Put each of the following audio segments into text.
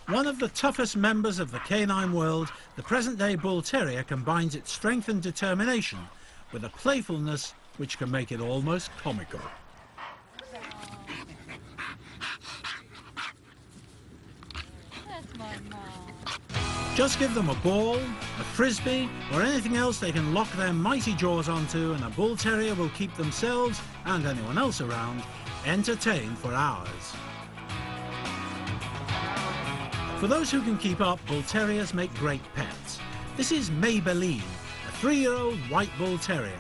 One of the toughest members of the canine world, the present-day Bull Terrier combines its strength and determination with a playfulness which can make it almost comical. Just give them a ball, a frisbee, or anything else they can lock their mighty jaws onto, and a Bull Terrier will keep themselves, and anyone else around, entertained for hours. For those who can keep up, Bull Terriers make great pets. This is Maybelline, a 3-year-old white Bull Terrier,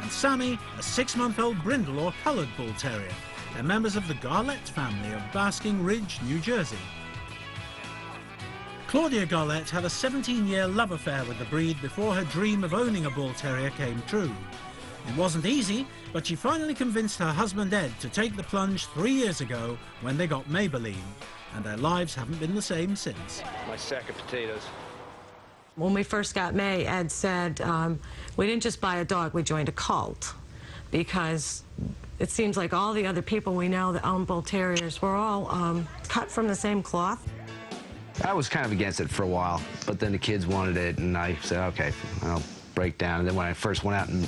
and Sammy, a 6-month-old brindle or coloured Bull Terrier. They're members of the Garlett family of Basking Ridge, New Jersey. Claudia Garlett had a 17-year love affair with the breed before her dream of owning a Bull Terrier came true. It wasn't easy, but she finally convinced her husband Ed to take the plunge 3 years ago when they got Maybelline, and their lives haven't been the same since. My sack of potatoes. When we first got May, Ed said, we didn't just buy a dog, we joined a cult, because it seems like all the other people we know that own Bull Terriers were all cut from the same cloth. I was kind of against it for a while, but then the kids wanted it, and I said, okay, I'll break down. And then when I first went out and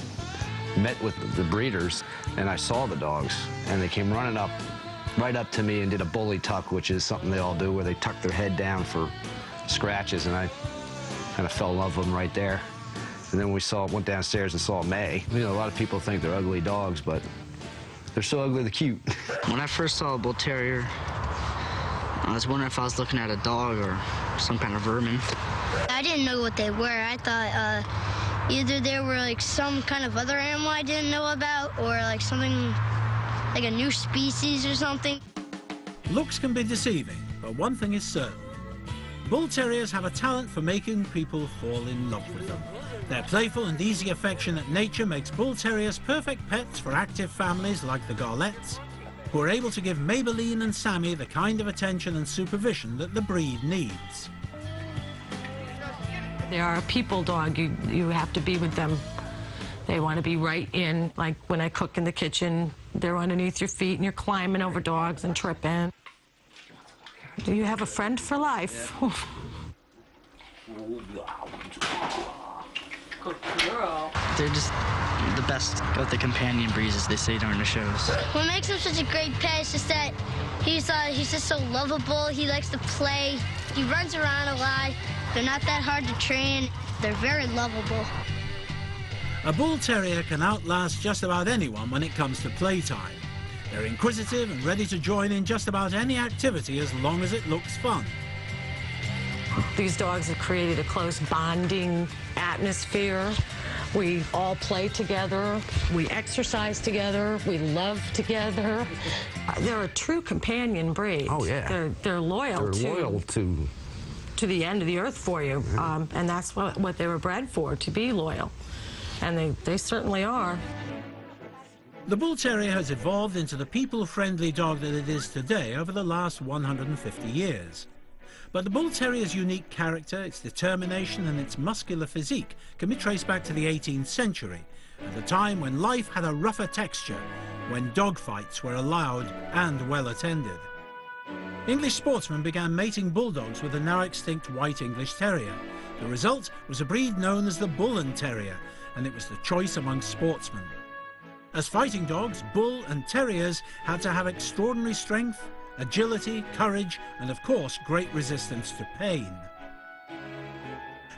met with the breeders, and I saw the dogs, and they came running up, right up to me and did a bully tuck, which is something they all do, where they tuck their head down for scratches, and I kind of fell in love with them right there. And then we went downstairs and saw May. You know, a lot of people think they're ugly dogs, but they're so ugly they're cute. When I first saw a Bull Terrier, I was wondering if I was looking at a dog or some kind of vermin. I didn't know what they were. I thought either they were like some kind of other animal I didn't know about, or like something like a new species or something. Looks can be deceiving, but one thing is certain. Bull Terriers have a talent for making people fall in love with them. Their playful and easy affectionate nature makes Bull Terriers perfect pets for active families like the Garletts, who are able to give Maybelline and Sammy the kind of attention and supervision that the breed needs. They are a people dog. You have to be with them. They want to be right in, like when I cook in the kitchen, they're underneath your feet and you're climbing over dogs and tripping. Do you have a friend for life? Good girl. They're just the best of the companion breeds, as they say during the shows. What makes him such a great pet is just that he's just so lovable. He likes to play. He runs around a lot. They're not that hard to train. They're very lovable. A Bull Terrier can outlast just about anyone when it comes to playtime. They're inquisitive and ready to join in just about any activity as long as it looks fun. These dogs have created a close bonding atmosphere. We all play together, we exercise together, we love together. They're a true companion breed. Oh, yeah. They're loyal to the end of the earth for you. And that's what they were bred for, to be loyal. And they certainly are. The Bull Terrier has evolved into the people-friendly dog that it is today over the last 150 years. But the Bull Terrier's unique character, its determination and its muscular physique can be traced back to the 18th century, at a time when life had a rougher texture, when dogfights were allowed and well attended. English sportsmen began mating bulldogs with the now extinct white English Terrier. The result was a breed known as the Bull and Terrier, and it was the choice among sportsmen. As fighting dogs, Bull and Terriers had to have extraordinary strength, agility, courage, and of course, great resistance to pain.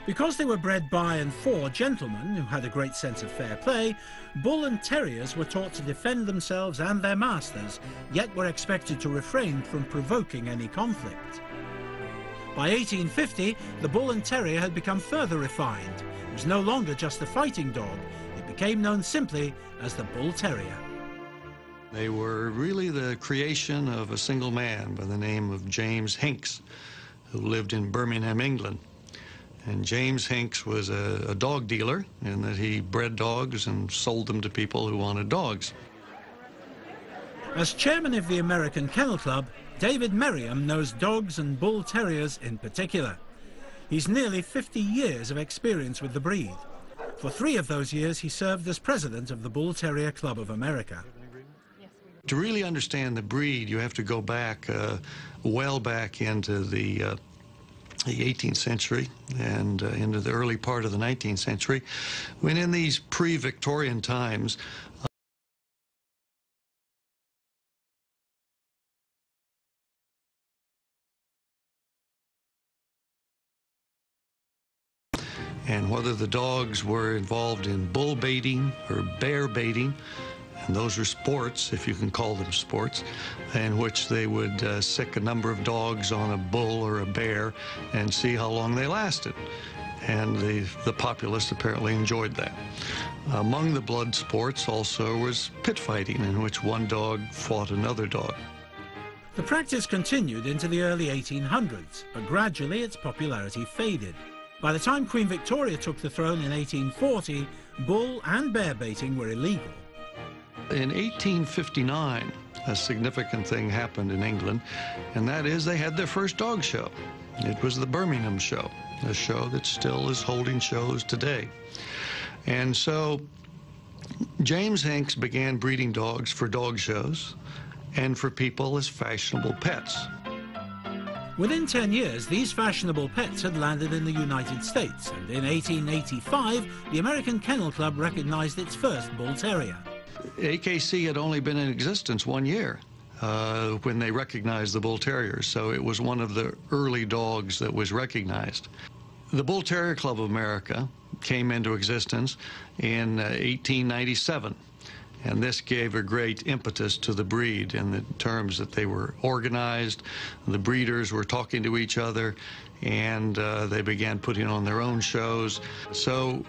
Because they were bred by and for gentlemen who had a great sense of fair play, Bull and Terriers were taught to defend themselves and their masters, yet were expected to refrain from provoking any conflict. By 1850, the Bull and Terrier had become further refined. It was no longer just a fighting dog. It became known simply as the Bull Terrier. They were really the creation of a single man by the name of James Hinks, who lived in Birmingham, England. And James Hinks was a dog dealer in that he bred dogs and sold them to people who wanted dogs. As chairman of the American Kennel Club, David Merriam knows dogs and Bull Terriers in particular. He's nearly 50 years of experience with the breed. For 3 of those years, he served as president of the Bull Terrier Club of America. To really understand the breed, you have to go back, well back into the the 18th century and into the early part of the 19th century, when in these pre-Victorian times, and whether the dogs were involved in bull baiting or bear baiting, and those are sports, if you can call them sports, in which they would sick a number of dogs on a bull or a bear and see how long they lasted. And the populace apparently enjoyed that. Among the blood sports also was pit fighting, in which one dog fought another dog. The practice continued into the early 1800s, but gradually its popularity faded. By the time Queen Victoria took the throne in 1840, bull and bear baiting were illegal. In 1859, a significant thing happened in England, and that is they had their first dog show. It was the Birmingham show, a show that still is holding shows today. And so James Hinks began breeding dogs for dog shows and for people as fashionable pets. Within 10 years, these fashionable pets had landed in the United States, and in 1885, the American Kennel Club recognized its first bull terrier. AKC had only been in existence 1 year when they recognized the bull terrier, so it was one of the early dogs that was recognized. The Bull Terrier Club of America came into existence in 1897. And this gave a great impetus to the breed in the terms that they were organized, the breeders were talking to each other, and they began putting on their own shows. So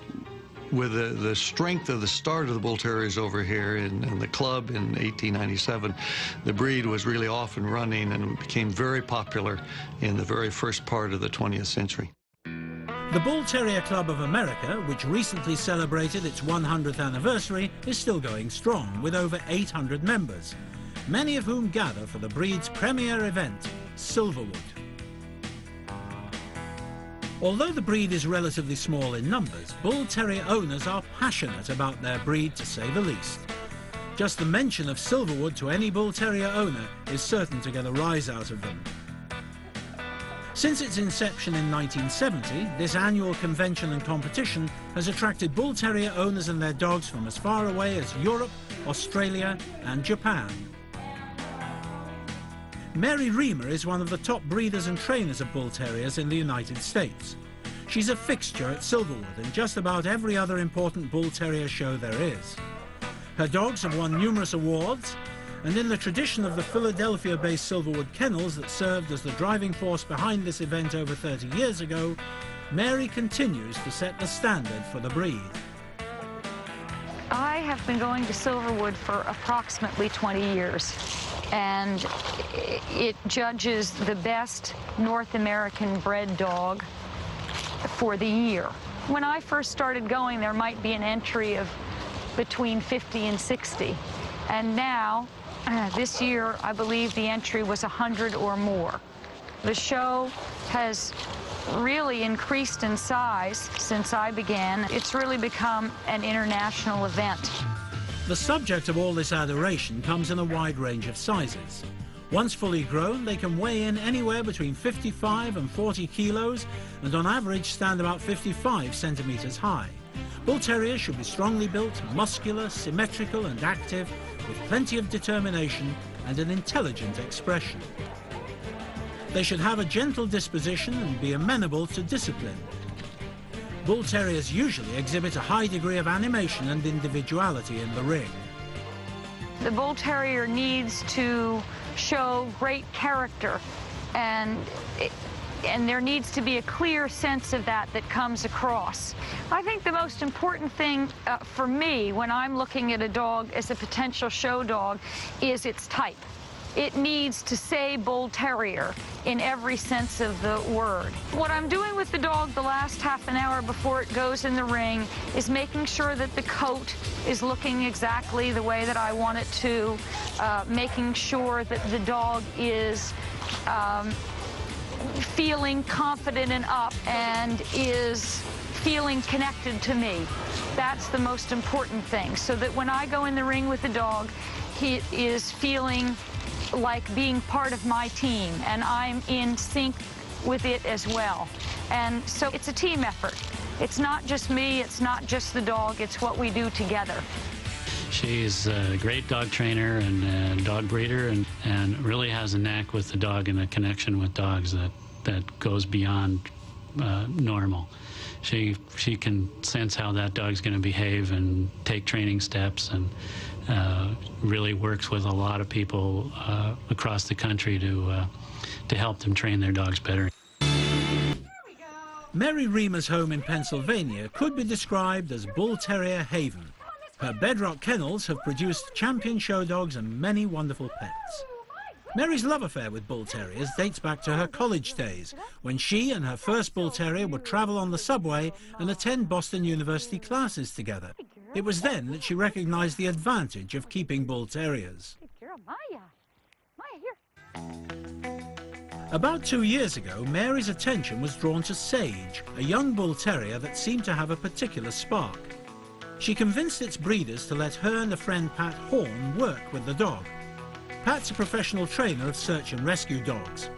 with the strength of the start of the Bull Terriers over here in the club in 1897, the breed was really off and running and became very popular in the very first part of the 20th century. The Bull Terrier Club of America, which recently celebrated its 100th anniversary, is still going strong, with over 800 members, many of whom gather for the breed's premier event, Silverwood. Although the breed is relatively small in numbers, Bull Terrier owners are passionate about their breed, to say the least. Just the mention of Silverwood to any Bull Terrier owner is certain to get a rise out of them. Since its inception in 1970, this annual convention and competition has attracted Bull Terrier owners and their dogs from as far away as Europe, Australia and Japan. Mary Reamer is one of the top breeders and trainers of Bull Terriers in the United States. She's a fixture at Silverwood and just about every other important Bull Terrier show there is. Her dogs have won numerous awards, and in the tradition of the Philadelphia-based Silverwood Kennels that served as the driving force behind this event over 30 years ago, Mary continues to set the standard for the breed. I have been going to Silverwood for approximately 20 years, and it judges the best North American bred dog for the year. When I first started going, there might be an entry of between 50 and 60, and now, this year, I believe the entry was 100 or more. The show has really increased in size since I began. It's really become an international event. The subject of all this adoration comes in a wide range of sizes. Once fully grown, they can weigh in anywhere between 55 and 40 kilos and on average stand about 55 centimeters high. Bull Terriers should be strongly built, muscular, symmetrical and active, with plenty of determination and an intelligent expression. They should have a gentle disposition and be amenable to discipline. Bull Terriers usually exhibit a high degree of animation and individuality in the ring. The Bull Terrier needs to show great character, and there needs to be a clear sense of that comes across. I think the most important thing for me when I'm looking at a dog as a potential show dog is its type. It needs to say Bull Terrier in every sense of the word. What I'm doing with the dog the last half an hour before it goes in the ring is making sure that the coat is looking exactly the way that I want it to, making sure that the dog is feeling confident and up and is feeling connected to me. That's the most important thing, so that when I go in the ring with the dog, he is feeling like being part of my team, and I'm in sync with it as well. And so it's a team effort. It's not just me, it's not just the dog, it's what we do together. She's a great dog trainer and a dog breeder, and really has a knack with the dog and a connection with dogs that goes beyond normal. She can sense how that dog's going to behave and take training steps, and really works with a lot of people across the country to help them train their dogs better. Mary Reamer's home in Pennsylvania could be described as Bull Terrier haven. Her bedrock kennels have produced champion show dogs and many wonderful pets. Mary's love affair with Bull Terriers dates back to her college days, when she and her first Bull Terrier would travel on the subway and attend Boston University classes together. It was then that she recognized the advantage of keeping Bull Terriers. Good girl, Maya. Maya, here. About 2 years ago, Mary's attention was drawn to Sage, a young Bull Terrier that seemed to have a particular spark. She convinced its breeders to let her and a friend Pat Horn work with the dog. Pat's a professional trainer of search and rescue dogs.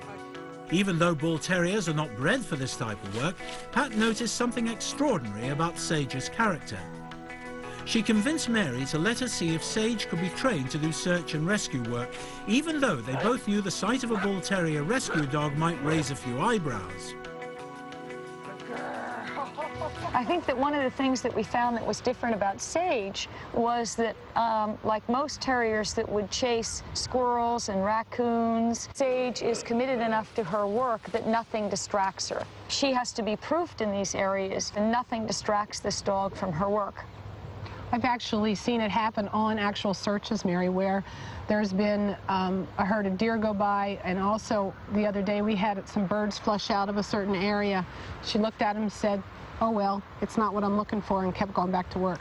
Even though Bull Terriers are not bred for this type of work, Pat noticed something extraordinary about Sage's character. She convinced Mary to let her see if Sage could be trained to do search and rescue work, even though they both knew the sight of a Bull Terrier rescue dog might raise a few eyebrows. I think that one of the things that we found that was different about Sage was that, like most terriers that would chase squirrels and raccoons, Sage is committed enough to her work that nothing distracts her. She has to be proofed in these areas, and nothing distracts this dog from her work. I've actually seen it happen on actual searches, Mary, where there's been a herd of deer go by, and also the other day we had some birds flush out of a certain area. She looked at them and said, "Oh well, it's not what I'm looking for," and kept going back to work.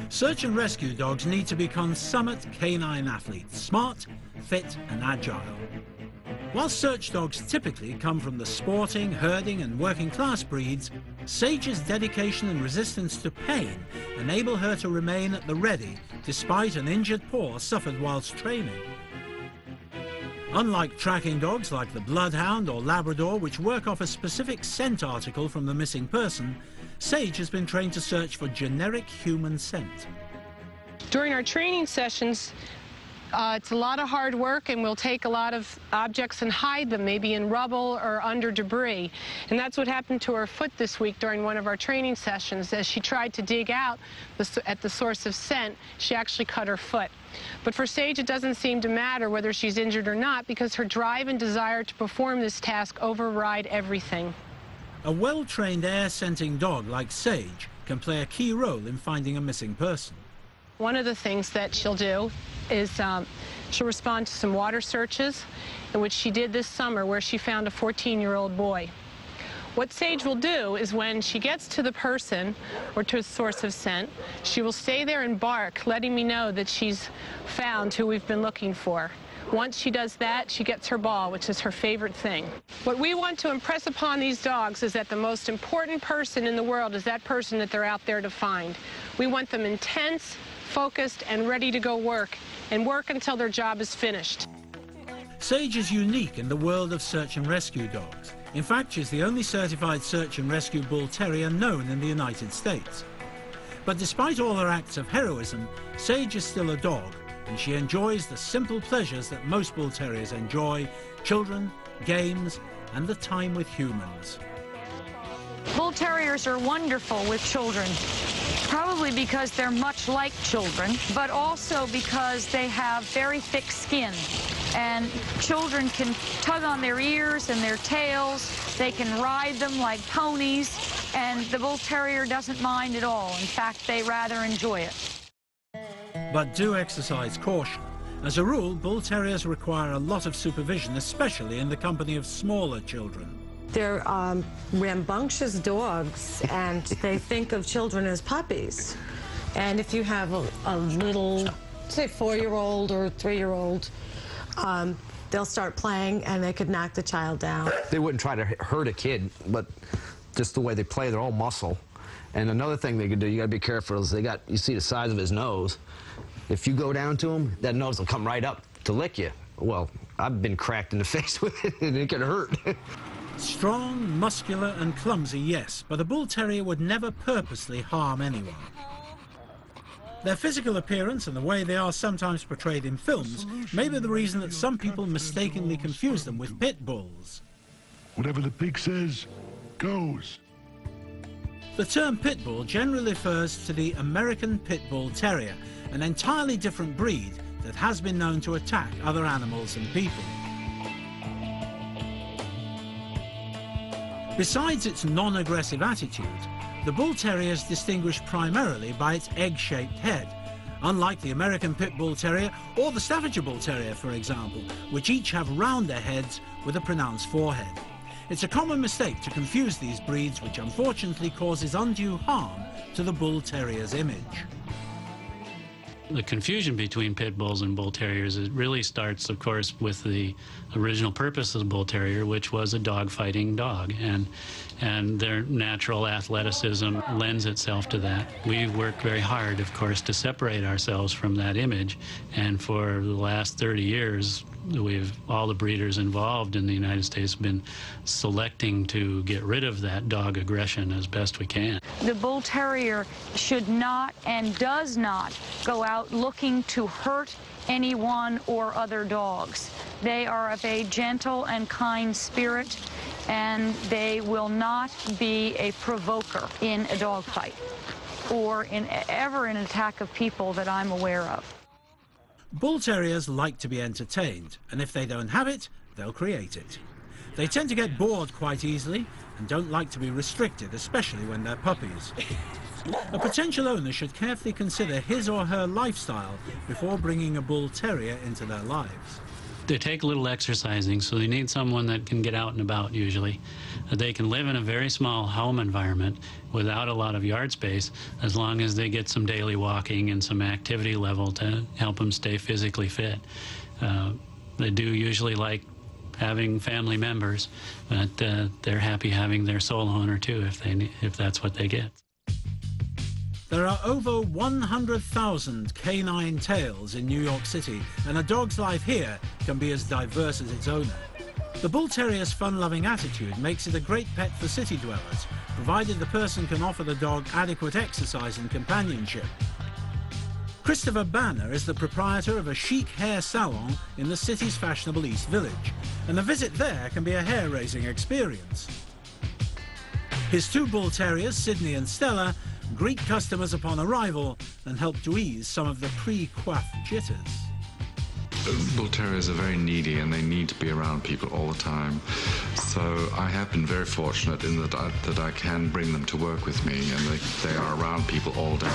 Search and rescue dogs need to be consummate canine athletes, smart, fit and agile. While search dogs typically come from the sporting, herding and working class breeds, Sage's dedication and resistance to pain enable her to remain at the ready despite an injured paw suffered whilst training. Unlike tracking dogs like the Bloodhound or Labrador, which work off a specific scent article from the missing person, Sage has been trained to search for generic human scent. During our training sessions, it's a lot of hard work, and we'll take a lot of objects and hide them, maybe in rubble or under debris. And that's what happened to her foot this week during one of our training sessions. As she tried to dig out at the source of scent, she actually cut her foot. But for Sage, it doesn't seem to matter whether she's injured or not, because her drive and desire to perform this task override everything. A well-trained air-scenting dog like Sage can play a key role in finding a missing person. One of the things that she'll do is she'll respond to some water searches, in which she did this summer, where she found a 14-year-old boy. What Sage will do is, when she gets to the person or to a source of scent, she will stay there and bark, letting me know that she's found who we've been looking for. Once she does that, she gets her ball, which is her favorite thing. What we want to impress upon these dogs is that the most important person in the world is that person that they're out there to find. We want them intense, focused, and ready to go work, and work until their job is finished. Sage is unique in the world of search and rescue dogs. In fact, she's the only certified search and rescue Bull Terrier known in the United States. But despite all her acts of heroism, Sage is still a dog, and she enjoys the simple pleasures that most Bull Terriers enjoy: children, games, and the time with humans. Bull Terriers are wonderful with children, probably because they're much like children, but also because they have very thick skin. And children can tug on their ears and their tails. They can ride them like ponies, and the Bull Terrier doesn't mind at all. In fact, they rather enjoy it. But do exercise caution. As a rule, Bull Terriers require a lot of supervision, especially in the company of smaller children. They're rambunctious dogs, and they think of children as puppies. And if you have a little, say, 4-year-old or 3-year-old, they'll start playing and they could knock the child down. They wouldn't try to hurt a kid, but just the way they play, they're all muscle. And another thing they could do, you gotta be careful, is you see the size of his nose. If you go down to him, that nose will come right up to lick you. Well, I've been cracked in the face with it, and it can hurt. Strong, muscular and clumsy, yes, but a bull terrier would never purposely harm anyone. Their physical appearance and the way they are sometimes portrayed in films may be the reason that some people mistakenly confuse them with pit bulls. Whatever the pig says, goes. The term pit bull generally refers to the American Pit Bull Terrier, an entirely different breed that has been known to attack other animals and people. Besides its non-aggressive attitude, the Bull Terrier is distinguished primarily by its egg-shaped head, unlike the American Pit Bull Terrier or the Staffordshire Bull Terrier, for example, which each have rounder heads with a pronounced forehead. It's a common mistake to confuse these breeds, which unfortunately causes undue harm to the Bull Terrier's image. The confusion between pit bulls and bull terriers, it really starts, of course, with the original purpose of the bull terrier, which was a dog-fighting dog, and their natural athleticism lends itself to that. We've worked very hard, of course, to separate ourselves from that image, and for the last 30 years, all the breeders involved in the United States have been selecting to get rid of that dog aggression as best we can. The Bull Terrier should not and does not go out looking to hurt anyone or other dogs. They are of a gentle and kind spirit, and they will not be a provoker in a dog fight or ever in an attack of people that I'm aware of. Bull Terriers like to be entertained, and if they don't have it, they'll create it. They tend to get bored quite easily and don't like to be restricted, especially when they're puppies. A potential owner should carefully consider his or her lifestyle before bringing a Bull Terrier into their lives. They take a little exercising, so they need someone that can get out and about usually. They can live in a very small home environment without a lot of yard space, as long as they get some daily walking and some activity level to help them stay physically fit. They do usually like having family members, but they're happy having their sole owner too if that's what they get. There are over 100,000 canine tails in New York City, and a dog's life here can be as diverse as its owner. The Bull Terrier's fun-loving attitude makes it a great pet for city dwellers, provided the person can offer the dog adequate exercise and companionship. Christopher Banner is the proprietor of a chic hair salon in the city's fashionable East Village, and a visit there can be a hair-raising experience. His two Bull Terriers, Sydney and Stella, greet customers upon arrival and help to ease some of the pre-coif jitters. Bull Terriers are very needy and they need to be around people all the time. So I have been very fortunate in that I can bring them to work with me, and they are around people all day.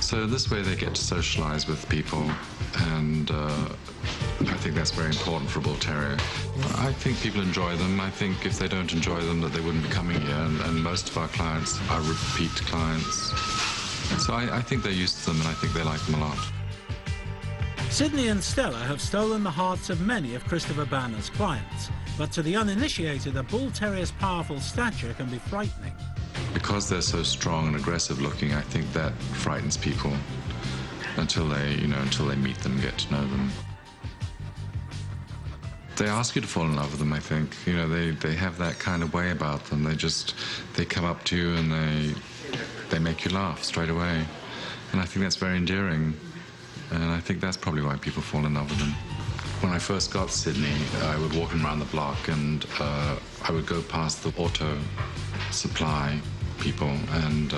So this way they get to socialize with people, and I think that's very important for a Bull Terrier. I think people enjoy them. I think if they don't enjoy them, that they wouldn't be coming here, and most of our clients are repeat clients. So I think they're used to them, and I think they like them a lot. Sydney and Stella have stolen the hearts of many of Christopher Banner's clients, but to the uninitiated, a Bull Terrier's powerful stature can be frightening. Because they're so strong and aggressive looking, I think that frightens people until they meet them, get to know them. They ask you to fall in love with them, I think. You know, they have that kind of way about them. They come up to you and they make you laugh straight away. And I think that's very endearing. And I think that's probably why people fall in love with them. When I first got Sydney, I would walk him around the block, and I would go past the auto supply people, and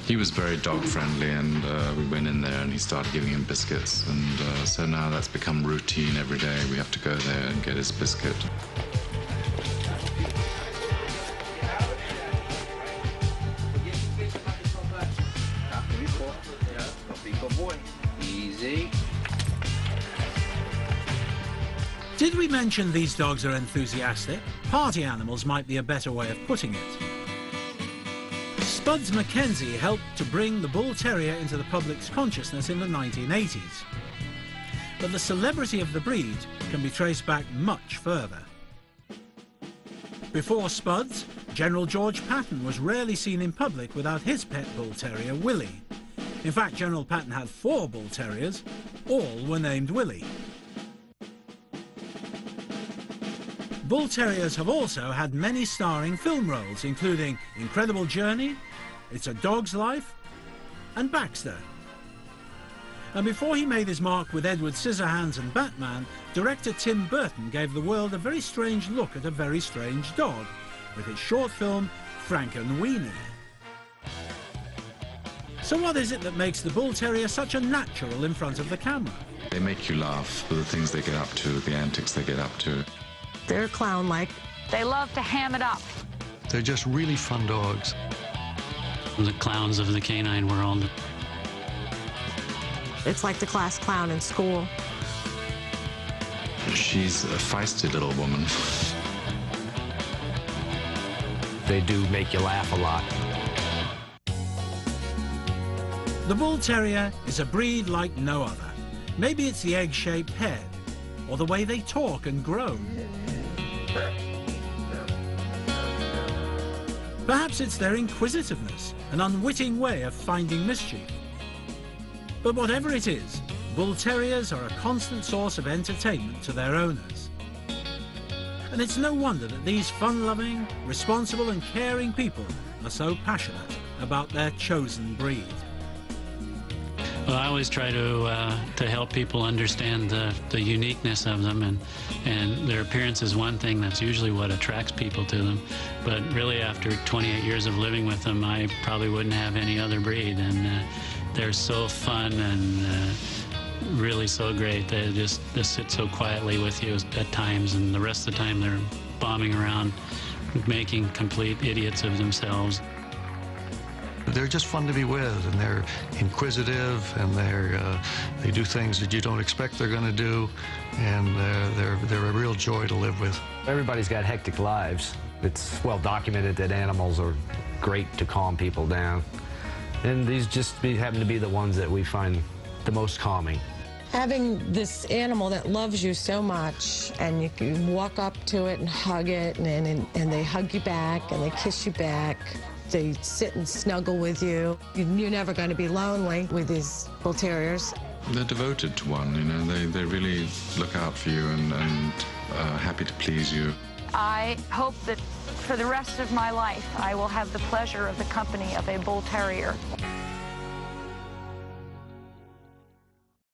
he was very dog friendly, and we went in there and he started giving him biscuits, and so now that's become routine. Every day we have to go there and get his biscuit. Did we mention these dogs are enthusiastic? Party animals might be a better way of putting it. Spuds Mackenzie helped to bring the Bull Terrier into the public's consciousness in the 1980s. But the celebrity of the breed can be traced back much further. Before Spuds, General George Patton was rarely seen in public without his pet Bull Terrier, Willie. In fact, General Patton had 4 Bull Terriers. All were named Willie. Bull Terriers have also had many starring film roles, including Incredible Journey, It's a Dog's Life, and Baxter. And before he made his mark with Edward Scissorhands and Batman, director Tim Burton gave the world a very strange look at a very strange dog with his short film Frankenweenie. So what is it that makes the Bull Terrier such a natural in front of the camera? They make you laugh with the things they get up to, the antics they get up to. They're clown-like. They love to ham it up. They're just really fun dogs. The clowns of the canine world. It's like the class clown in school. She's a feisty little woman. They do make you laugh a lot. The Bull Terrier is a breed like no other. Maybe it's the egg-shaped head, or the way they talk and groan. Perhaps it's their inquisitiveness, an unwitting way of finding mischief. But whatever it is, Bull Terriers are a constant source of entertainment to their owners. And it's no wonder that these fun-loving, responsible and caring people are so passionate about their chosen breed. Well, I always try to help people understand the uniqueness of them, and their appearance is one thing that's usually what attracts people to them. But really, after 28 years of living with them, I probably wouldn't have any other breed, and they're so fun and really so great. They just sit so quietly with you at times, and the rest of the time they're bombing around, making complete idiots of themselves. They're just fun to be with, and they're inquisitive, and they do things that you don't expect they're going to do, and they're a real joy to live with. Everybody's got hectic lives. It's well documented that animals are great to calm people down. And these just happen to be the ones that we find the most calming. Having this animal that loves you so much, and you can walk up to it and hug it, and they hug you back, and they kiss you back. They sit and snuggle with you. You're never going to be lonely with these Bull Terriers. They're devoted to one, you know. They really look out for you and happy to please you. I hope that for the rest of my life, I will have the pleasure of the company of a Bull Terrier.